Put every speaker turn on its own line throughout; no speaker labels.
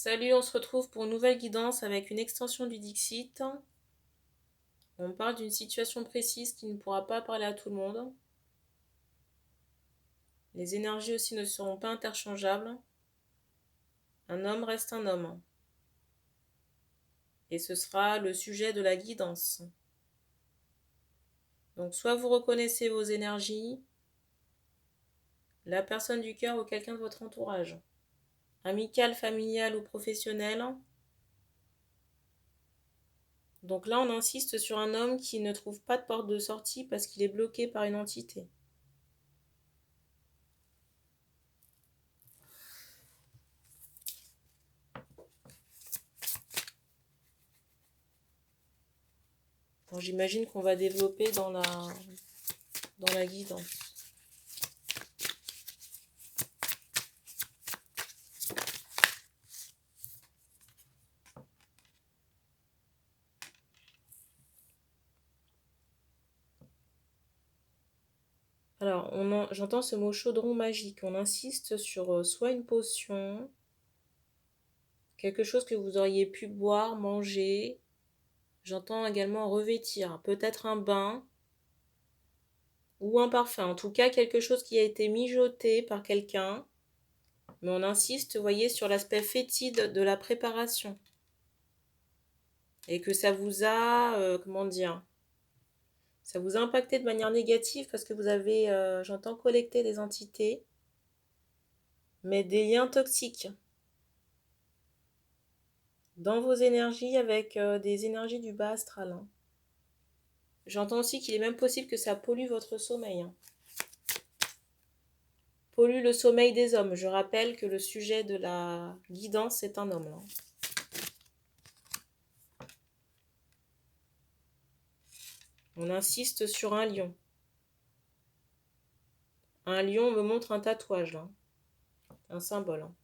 Salut, on se retrouve pour une nouvelle guidance avec une extension du Dixit. On parle d'une situation précise qui ne pourra pas parler à tout le monde. Les énergies aussi ne seront pas interchangeables. Un homme reste un homme. Et ce sera le sujet de la guidance. Donc soit vous reconnaissez vos énergies, la personne du cœur ou quelqu'un de votre entourage, amical, familial ou professionnel. Donc là, on insiste sur un homme qui ne trouve pas de porte de sortie parce qu'il est bloqué par une entité. Bon, j'imagine qu'on va développer dans la guidance. Alors, j'entends ce mot chaudron magique. On insiste sur soit une potion, quelque chose que vous auriez pu boire, manger. J'entends également revêtir, peut-être un bain ou un parfum. En tout cas, quelque chose qui a été mijoté par quelqu'un. Mais on insiste, vous voyez, sur l'aspect fétide de la préparation. Et que ça vous a, comment dire, ça vous a impacté de manière négative parce que vous avez, j'entends, collecté des entités, mais des liens toxiques dans vos énergies avec des énergies du bas astral. Hein. J'entends aussi qu'il est même possible que ça pollue votre sommeil. Hein. Pollue le sommeil des hommes. Je rappelle que le sujet de la guidance est un homme. Là. On insiste sur un lion. Un lion me montre un tatouage, là. Un symbole. Hein.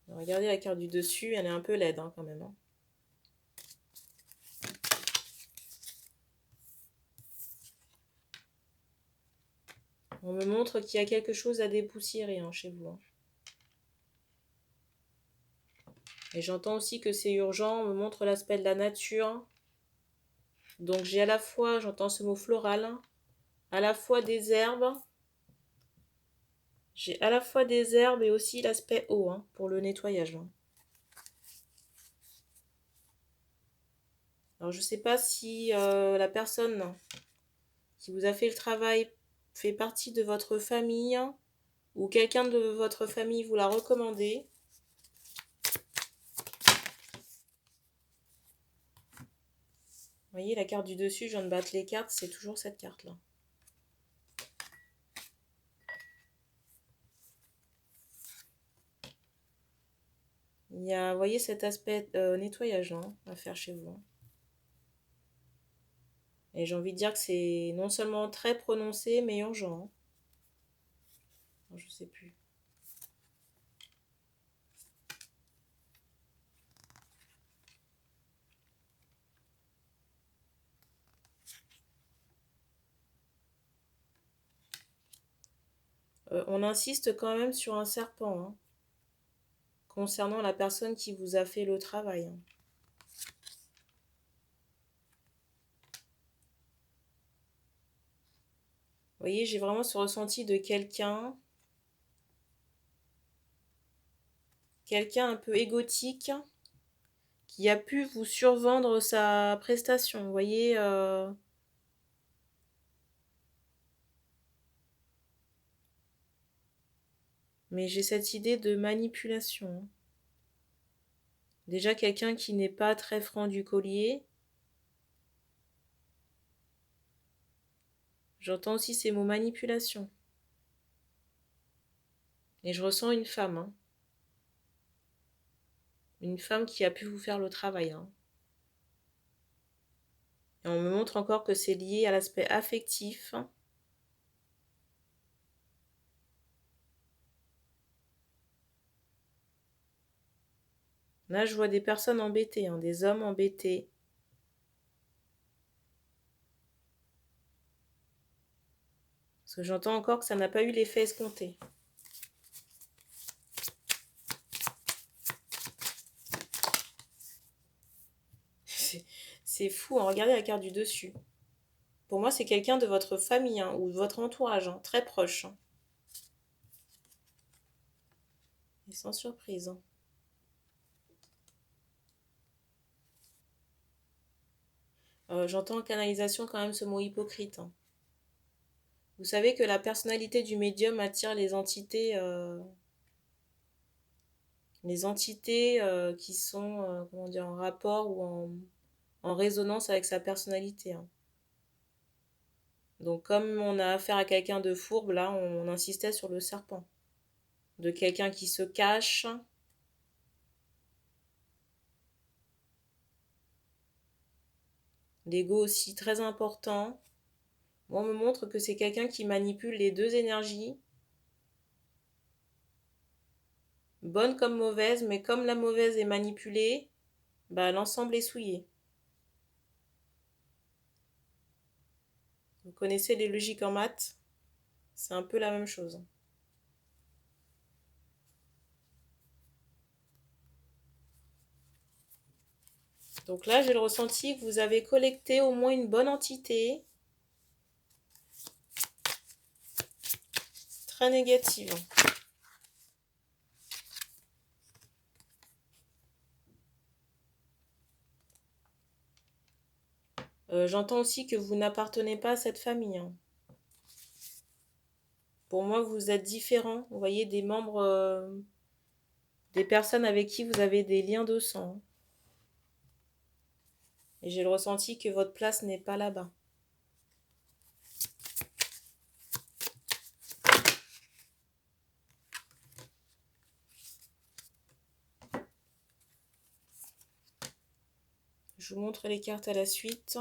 Regardez la carte du dessus, elle est un peu laide hein, quand même. Hein. On me montre qu'il y a quelque chose à dépoussiérer hein, chez vous. Hein. Et j'entends aussi que c'est urgent, on me montre l'aspect de la nature. Donc j'ai à la fois, j'entends ce mot floral, à la fois des herbes. J'ai à la fois des herbes et aussi l'aspect eau hein, pour le nettoyage. Hein. Alors je ne sais pas si la personne qui vous a fait le travail fait partie de votre famille ou quelqu'un de votre famille vous l'a recommandé. Vous voyez la carte du dessus, je viens de battre les cartes, c'est toujours cette carte-là. Il y a, vous voyez cet aspect nettoyage hein, à faire chez vous. Hein. Et j'ai envie de dire que c'est non seulement très prononcé, mais urgent. Hein. Je sais plus. On insiste quand même sur un serpent, hein, concernant la personne qui vous a fait le travail. Hein. Vous voyez, j'ai vraiment ce ressenti de quelqu'un un peu égotique, qui a pu vous survendre sa prestation. Vous voyez, mais j'ai cette idée de manipulation. Hein. Déjà quelqu'un qui n'est pas très franc du collier. J'entends aussi ces mots manipulation. Et je ressens une femme. Hein. Une femme qui a pu vous faire le travail. Hein. Et on me montre encore que c'est lié à l'aspect affectif. Là, je vois des personnes embêtées, hein, des hommes embêtés. Parce que j'entends encore que ça n'a pas eu l'effet escompté. c'est fou, hein. Regardez la carte du dessus. Pour moi, c'est quelqu'un de votre famille, hein, ou de votre entourage, hein, très proche, hein. Et sans surprise, hein. J'entends en canalisation quand même ce mot hypocrite, hein. Vous savez que la personnalité du médium attire les entités qui sont comment dire, en rapport ou en résonance avec sa personnalité, hein. Donc comme on a affaire à quelqu'un de fourbe, là, on insistait sur le serpent. De quelqu'un qui se cache. L'ego aussi très important. Moi, on me montre que c'est quelqu'un qui manipule les deux énergies, bonne comme mauvaise, mais comme la mauvaise est manipulée, bah, l'ensemble est souillé. Vous connaissez les logiques en maths? C'est un peu la même chose. Donc là, j'ai le ressenti que vous avez collecté au moins une bonne entité. Très négative. J'entends aussi que vous n'appartenez pas à cette famille, hein. Pour moi, vous êtes différents. Vous voyez, des membres, des personnes avec qui vous avez des liens de sang. Et j'ai le ressenti que votre place n'est pas là-bas. Je vous montre les cartes à la suite.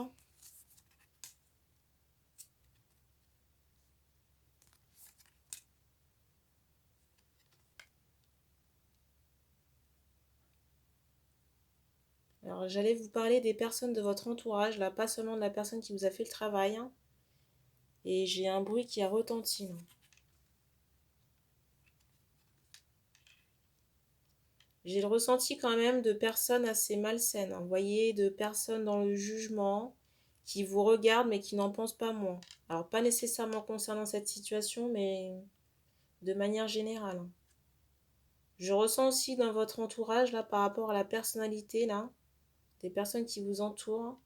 Alors, j'allais vous parler des personnes de votre entourage, là, pas seulement de la personne qui vous a fait le travail, hein. Et j'ai un bruit qui a retenti, là. J'ai le ressenti quand même de personnes assez malsaines, hein. Vous voyez, de personnes dans le jugement, qui vous regardent mais qui n'en pensent pas moins. Alors, pas nécessairement concernant cette situation, mais de manière générale, hein. Je ressens aussi dans votre entourage, là, par rapport à la personnalité, là, des personnes qui vous entourent,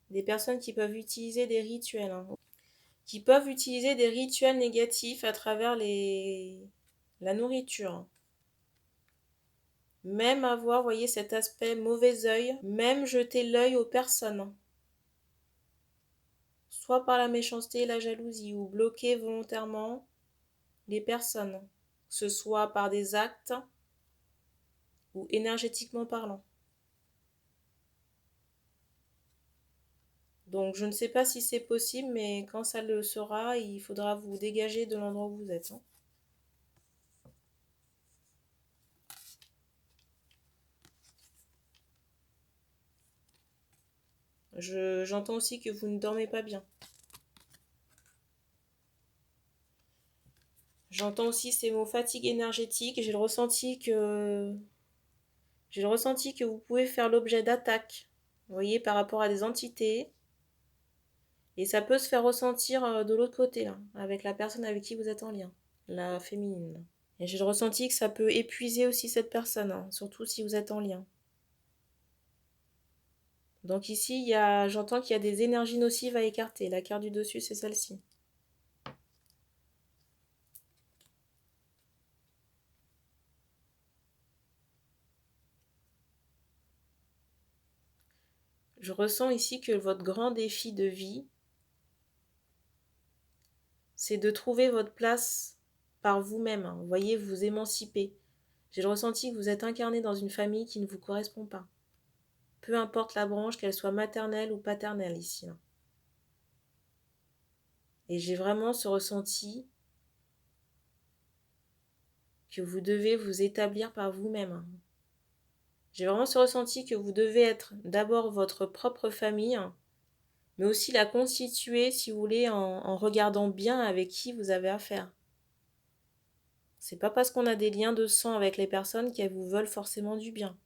des personnes qui peuvent utiliser des rituels, hein, qui peuvent utiliser des rituels négatifs à travers la nourriture. Même avoir, vous voyez, cet aspect mauvais œil, même jeter l'œil aux personnes, soit par la méchanceté et la jalousie, ou bloquer volontairement les personnes, que ce soit par des actes ou énergétiquement parlant. Donc je ne sais pas si c'est possible, mais quand ça le sera, il faudra vous dégager de l'endroit où vous êtes, hein. J'entends aussi que vous ne dormez pas bien. J'entends aussi ces mots fatigue énergétique. J'ai le ressenti que vous pouvez faire l'objet d'attaques, vous voyez, par rapport à des entités. Et ça peut se faire ressentir de l'autre côté, là, avec la personne avec qui vous êtes en lien, la féminine. Et j'ai le ressenti que ça peut épuiser aussi cette personne, hein, surtout si vous êtes en lien. Donc ici, j'entends qu'il y a des énergies nocives à écarter. La carte du dessus, c'est celle-ci. Je ressens ici que votre grand défi de vie, c'est de trouver votre place par vous-même, hein. Vous voyez, vous émanciper. J'ai le ressenti que vous êtes incarné dans une famille qui ne vous correspond pas. Peu importe la branche, qu'elle soit maternelle ou paternelle ici, là. Et j'ai vraiment ce ressenti que vous devez vous établir par vous-même, hein. J'ai vraiment ce ressenti que vous devez être d'abord votre propre famille, hein, mais aussi la constituer, si vous voulez, en regardant bien avec qui vous avez affaire. C'est pas parce qu'on a des liens de sang avec les personnes qu'elles vous veulent forcément du bien.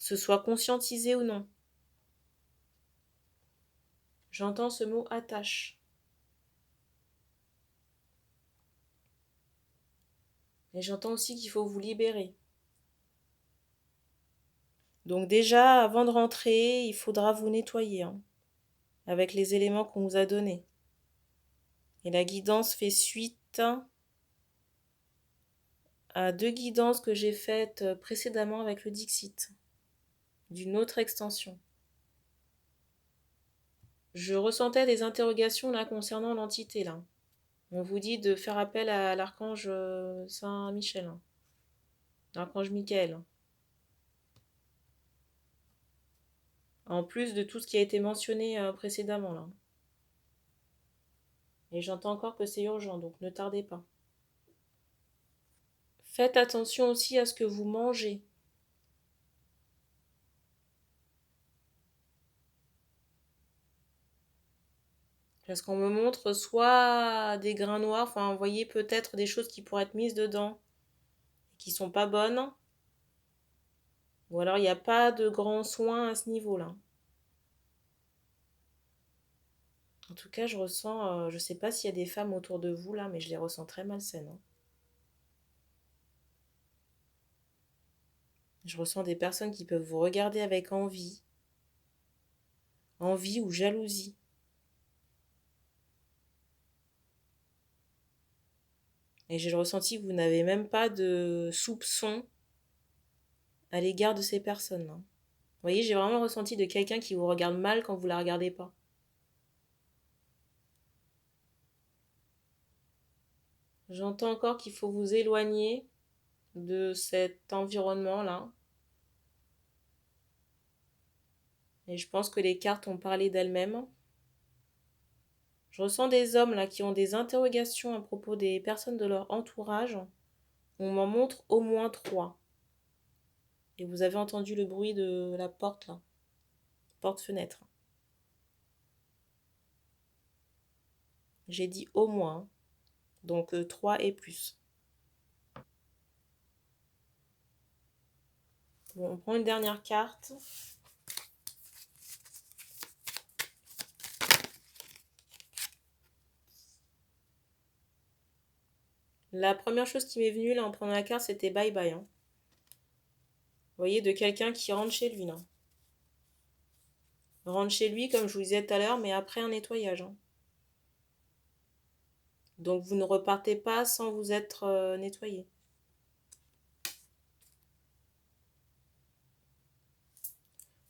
que ce soit conscientisé ou non. J'entends ce mot attache. Et j'entends aussi qu'il faut vous libérer. Donc déjà, avant de rentrer, il faudra vous nettoyer avec les éléments qu'on vous a donnés. Et la guidance fait suite à 2 guidances que j'ai faites précédemment avec le Dixit, d'une autre extension. Je ressentais des interrogations là concernant l'entité là. On vous dit de faire appel à l'archange Saint-Michel, l'archange Michael. En plus de tout ce qui a été mentionné précédemment là. Et j'entends encore que c'est urgent, donc ne tardez pas. Faites attention aussi à ce que vous mangez. Parce qu'on me montre soit des grains noirs, enfin vous voyez peut-être des choses qui pourraient être mises dedans, qui sont pas bonnes. Ou alors il n'y a pas de grands soins à ce niveau-là. En tout cas, je ressens, je sais pas s'il y a des femmes autour de vous là, mais je les ressens très malsaines. Je ressens des personnes qui peuvent vous regarder avec envie ou jalousie. Et j'ai le ressenti que vous n'avez même pas de soupçon à l'égard de ces personnes-là. Vous voyez, j'ai vraiment le ressenti de quelqu'un qui vous regarde mal quand vous la regardez pas. J'entends encore qu'il faut vous éloigner de cet environnement-là. Et je pense que les cartes ont parlé d'elles-mêmes. Je ressens des hommes là qui ont des interrogations à propos des personnes de leur entourage. On m'en montre au moins 3. Et vous avez entendu le bruit de la porte là. Porte-fenêtre. J'ai dit au moins. Donc 3 et plus. Bon, on prend une dernière carte. La première chose qui m'est venue là en prenant la carte, c'était bye bye. Vous voyez, de quelqu'un qui rentre chez lui là. Rentre chez lui, comme je vous disais tout à l'heure, mais après un nettoyage. Donc vous ne repartez pas sans vous être nettoyé.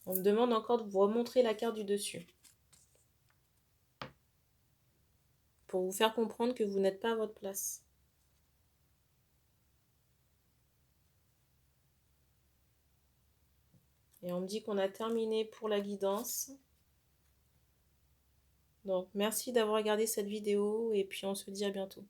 On me demande encore de vous remontrer la carte du dessus. Pour vous faire comprendre que vous n'êtes pas à votre place. Et on me dit qu'on a terminé pour la guidance. Donc merci d'avoir regardé cette vidéo et puis on se dit à bientôt.